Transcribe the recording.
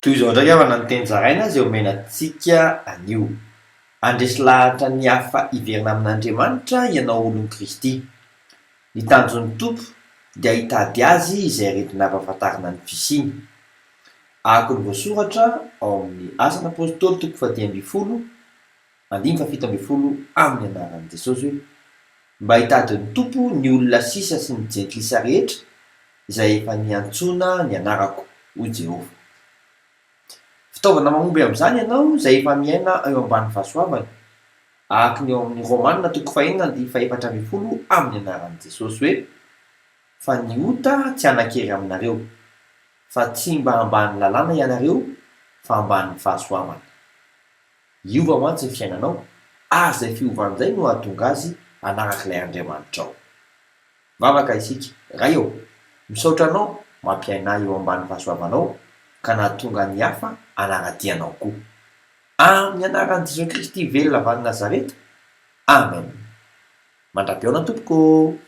Toy izao ndraiky avana ny teny zaraina izay omenantsika anio. Andresy lahatra ny hafa hiverina amin'Andriamanitra ianao olon'i Kristy. Ny tanjon'ny tompo dia hitady azy izay aretina ampahafantarina ny fisiny. Araka ny voasoratra ao amin'ny Asan'ny Apôstôly toko 10:10, 5:70 amin'ny anaran'i Jesosy hoe mba hitadin'ny tompo ny olona sisa sy ny jentilisa rehetra izay efa niantsoana ny anarako, hoy Jehova. Fitaovana mahomby amin'izany ianao izay efa miaina eo ambany fahasoavana. Araka ny eo amin'ny Romanina toko 4:4 amin'ny anaran'i Jesosy hoe fa ny ota tsy hanakery aminareo, fa tsy mba ambany lalàna ianareo fa ambany fahasoavana. Hiova mantsy ny fiainanao ary izay fiovan'izay no hahatonga azy hanarak'ilay Andriamanitra ao. Vavaka isika, ray eo, misaotra anao mampiaina eo ambany fahasoavanao ka nahatonga ny hafa hanaradianao koa. Amin'ny anaran'i Jesosy Kristy velona avy any Nazareta. Amen. Mandra-piaona tompoko.